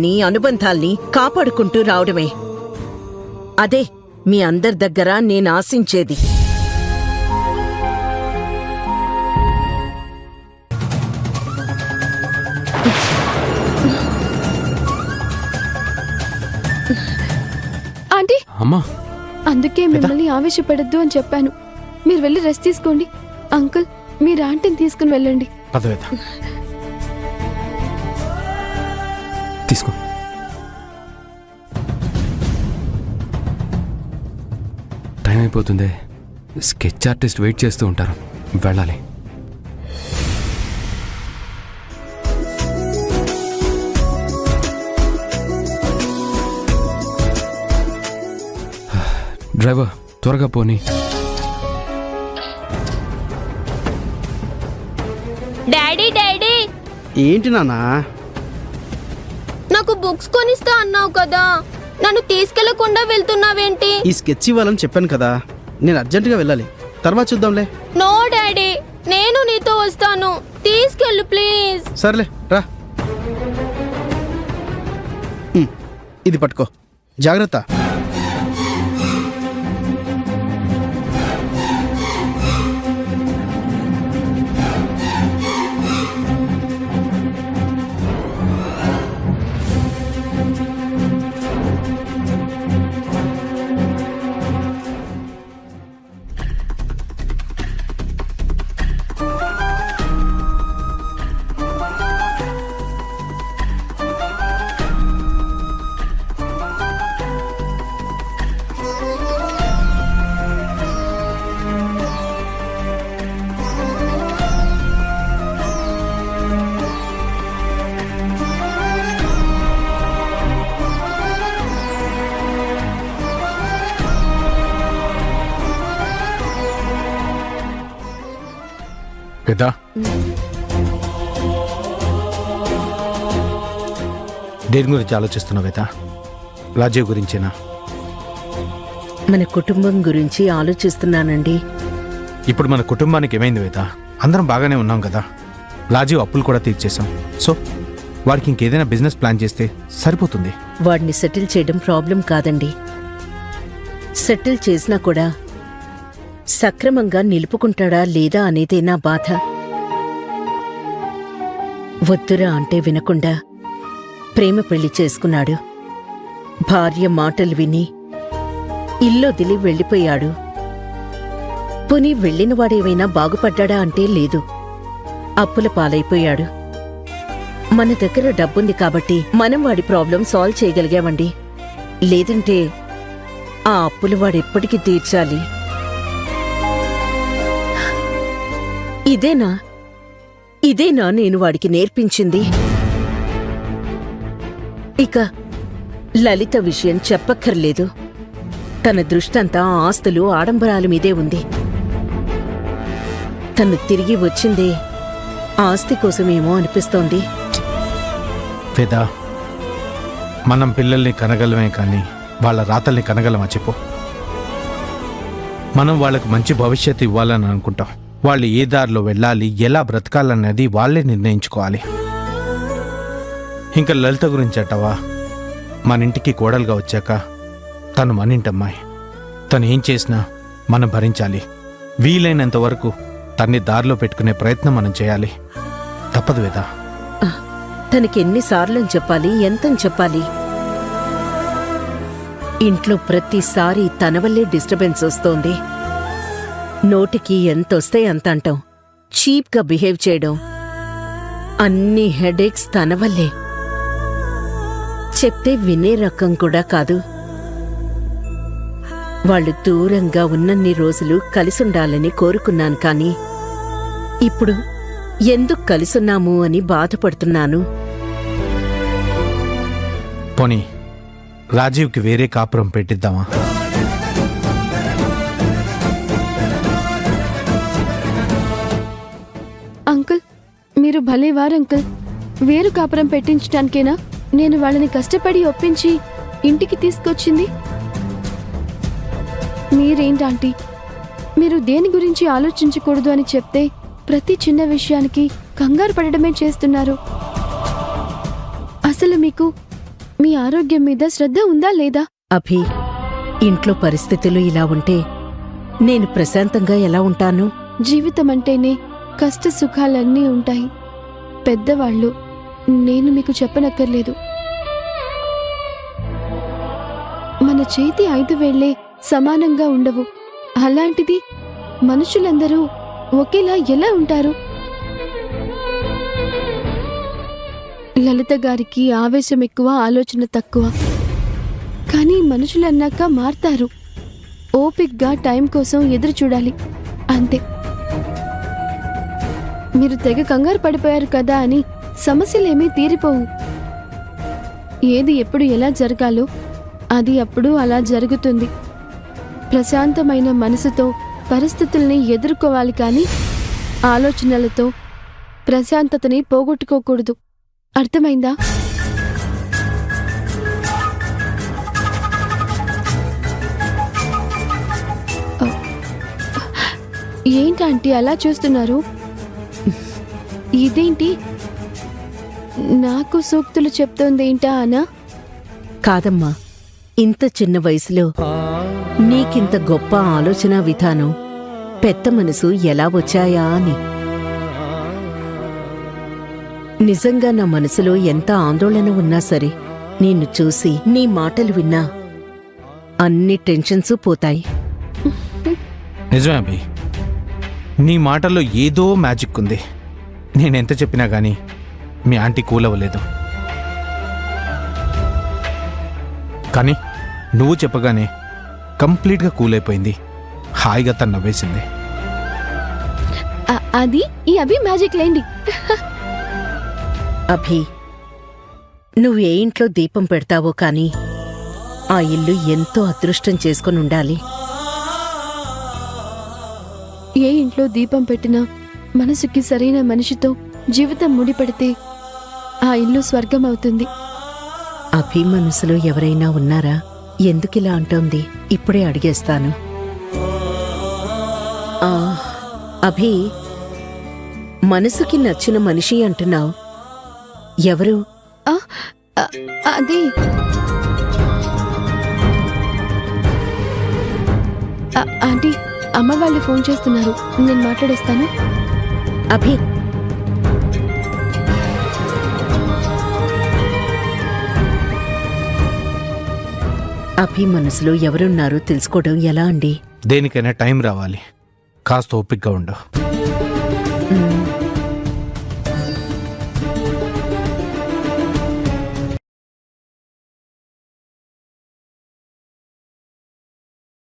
నీ అనుబంధాల్ని కాపాడుకుంటూ రావడమే అదే మీ అందరి దగ్గర నేను ఆశించేది. ఆంటీ అమ్మా, అందుకే మిమ్మల్ని ఆవేశపడద్దు అని చెప్పాను. మీరు వెళ్ళి రెస్ట్ తీసుకోండి. అంకుల్, మీరు ఆంటీని తీసుకుని వెళ్ళండి. పదవేద తీసుకో. టైం అయిపోతుంది. స్కెచ్ ఆర్టిస్ట్ వెయిట్ చేస్తూ ఉంటారు. వెళ్ళాలి. డ్రైవర్, త్వరగా పోనీ. డాడీ డాడీ, ఏంటి నాన్నా? నాకు బుక్స్ కొనిస్తా అన్నావు కదా, నన్ను తీసుకెళ్లకుండా వెళ్తున్నావేంటి? ఈ స్కెచ్ ఇవ్వాలని చెప్పాను కదా, నేను అర్జెంటుగా వెళ్ళాలి. తర్వాత చూద్దాంలే. నో డాడీ, నేను నీతో వస్తాను. తీసుకెళ్ళు ప్లీజ్. సర్లే రా. ఇది పట్టుకో, జాగ్రత్త. వేదా, దేని గురించి ఆలోచిస్తున్నావు వేదా? రాజీవ్ గురించేనా? మన కుటుంబం గురించి ఆలోచిస్తున్నానండి. ఇప్పుడు మన కుటుంబానికి ఏమైంది వేదా? అందరం బాగానే ఉన్నాం కదా. రాజీవ్ అప్పులు కూడా తీర్చేశాం. సో వాడికి ఇంకేదైనా బిజినెస్ ప్లాన్ చేస్తే సరిపోతుంది. వాడిని సెటిల్ చేయడం ప్రాబ్లం కాదండి. సెటిల్ చేసినా కూడా సక్రమంగా నిలుపుకుంటాడా లేదా అనేదే నా బాధ. వద్దురా అంటే వినకుండా ప్రేమ పెళ్లి చేసుకున్నాడు. భార్య మాటలు విని ఇల్లొదిలి వెళ్ళిపోయాడు. పుని వెళ్ళినవాడేవైనా బాగుపడ్డా అంటే లేదు. అప్పుల పాలైపోయాడు. మన దగ్గర డబ్బుంది కాబట్టి మనం వాడి ప్రాబ్లం సాల్వ్ చేయగలిగామండి. లేదంటే ఆ అప్పులు వాడెప్పటికీ తీర్చాలి. ఇదేనా నేను వాడికి నేర్పించింది? ఇక లలిత విషయం చెప్పక్కర్లేదు. తన దృష్టంతా ఆస్తులు ఆడంబరాల మీదే ఉంది. తను తిరిగి వచ్చిందే ఆస్తి కోసమేమో అనిపిస్తోంది. వేదా, మనం పిల్లల్ని కనగలమే కానీ వాళ్ళ రాతల్ని కనగలమా చెప్పు? మనం వాళ్ళకు మంచి భవిష్యత్తు ఇవ్వాలని అనుకుంటాం. వాళ్ళు ఏ దారిలో వెళ్ళాలి, ఎలా బ్రతకాలన్నది వాళ్ళే నిర్ణయించుకోవాలి. ఇంకా లలిత గురించి అంటావా? మన ఇంటికి కోడలుగా వచ్చాక తను మన ఇంటమ్మాయి. తను ఏం చేసినా మనం భరించాలి. వీలైనంత వరకు తన్ని దారిలో పెట్టుకునే ప్రయత్నం మనం చేయాలి. తప్పదు వేదా. తనకెన్నిసార్లని చెప్పాలి, ఎంతని చెప్పాలి? ఇంట్లో ప్రతిసారి తన వల్లే డిస్టర్బెన్స్ వస్తోంది. నోటికి ఎంతొస్తే అంత అంటాం. చీప్గా బిహేవ్ చేయడం, అన్ని హెడేక్స్ తన వల్లే. చెప్తే వినే రకం కూడా కాదు. వాళ్ళు దూరంగా ఉన్నన్ని రోజులు కలిసుండాలని కోరుకున్నాను. కానీ ఇప్పుడు ఎందుకు కలిసున్నాము అని బాధపడుతున్నాను. పోనీ రాజీవ్కి వేరే కాపురం పెట్టిద్దామా? అంకుల్, మీరు భలేవారు అంకుల్. వేరు కాపురం పెట్టించడానికేనా నేను వాళ్ళని కష్టపడి ఒప్పించి ఇంటికి తీసుకొచ్చింది? మీరేంటాంటీ, మీరు దేని గురించి ఆలోచించకూడదు అని చెప్తే ప్రతి చిన్న విషయానికి కంగారు పడడమే చేస్తున్నారు. అసలు మీకు మీ ఆరోగ్యం మీద శ్రద్ధ ఉందా లేదా? అభి, ఇంట్లో పరిస్థితులు ఇలా ఉంటే నేను ప్రశాంతంగా ఎలా ఉంటాను? జీవితం అంటేనే కష్ట సుఖాలన్నీ ఉంటాయి. పెద్దవాళ్ళు, నేను మీకు చెప్పనక్కర్లేదు. మన చేతి 5 వేళ్లే సమానంగా ఉండవు. అలాంటిది మనుషులందరూ ఒకేలా ఎలా ఉంటారు? లలిత గారికి ఆవేశం ఎక్కువ, ఆలోచన తక్కువ. కానీ మనుషులన్నాక మారతారు. ఓపిక్గా టైం కోసం ఎదురు చూడాలి, అంతే. మీరు తెగ కంగారు పడిపోయారు కదా అని సమస్యలేమీ తీరిపోవు. ఏది ఎప్పుడు ఎలా జరగాలో అది అప్పుడు అలా జరుగుతుంది. ప్రశాంతమైన మనసుతో పరిస్థితుల్ని ఎదుర్కోవాలి, కానీ ఆలోచనలతో ప్రశాంతతని పోగొట్టుకోకూడదు. అర్థమైందా? ఏంటంటే అలా చూస్తున్నారు? ఇదేంటి నాకు సూక్తులు చెప్తోందేంటా అనా? కాదమ్మా, ఇంత చిన్న వయసులో నీకింత గొప్ప ఆలోచన విధానం, పెద్ద మనసు ఎలా వచ్చాయా అని. నిజంగా నా మనసులో ఎంత ఆందోళన ఉన్నా సరే, నిన్ను చూసి నీ మాటలు విన్నా అన్ని టెన్షన్స్ పోతాయి. నిజమే అభి, నీ మాటల్లో ఏదో మ్యాజిక్ ఉంది. నేనెంత చెప్పినా గానీ మీ ఆంటీ కూల్ అవ్వలేదు. కానీ నువ్వు చెప్పగానే కంప్లీట్గా కూల్ అయిపోయింది. హాయిగా తను నవ్వేసింది. అది ఈ అభి మ్యాజిక్ లేండి. అభి, నువ్వు ఏ ఇంట్లో దీపం పెడతావో కానీ ఆ ఇల్లు ఎంతో అదృష్టం చేసుకొని ఉండాలి. ఏ ఇంట్లో దీపం పెట్టినా మనసుకి సరైన మనిషితో జీవితం ముడిపెడితే ఆ ఇల్లు స్వర్గం అవుతుంది. అభి మనసులో ఎవరైనా ఉన్నారా? ఎందుకిలా అంటోంది? ఇప్పుడే అడిగేస్తాను. అభి, మనసుకి నచ్చిన మనిషి అంటున్నావు, ఎవరు? అది ఆంటీ, అమ్మ వాళ్ళు ఫోన్ చేస్తున్నారు, నేను మాట్లాడేస్తాను. అభి, అభి మనసులో ఎవరున్నారో తెలుసుకోవడం ఎలా అండి? దేనికైనా టైం రావాలి. కాస్త ఓపికగా ఉండు.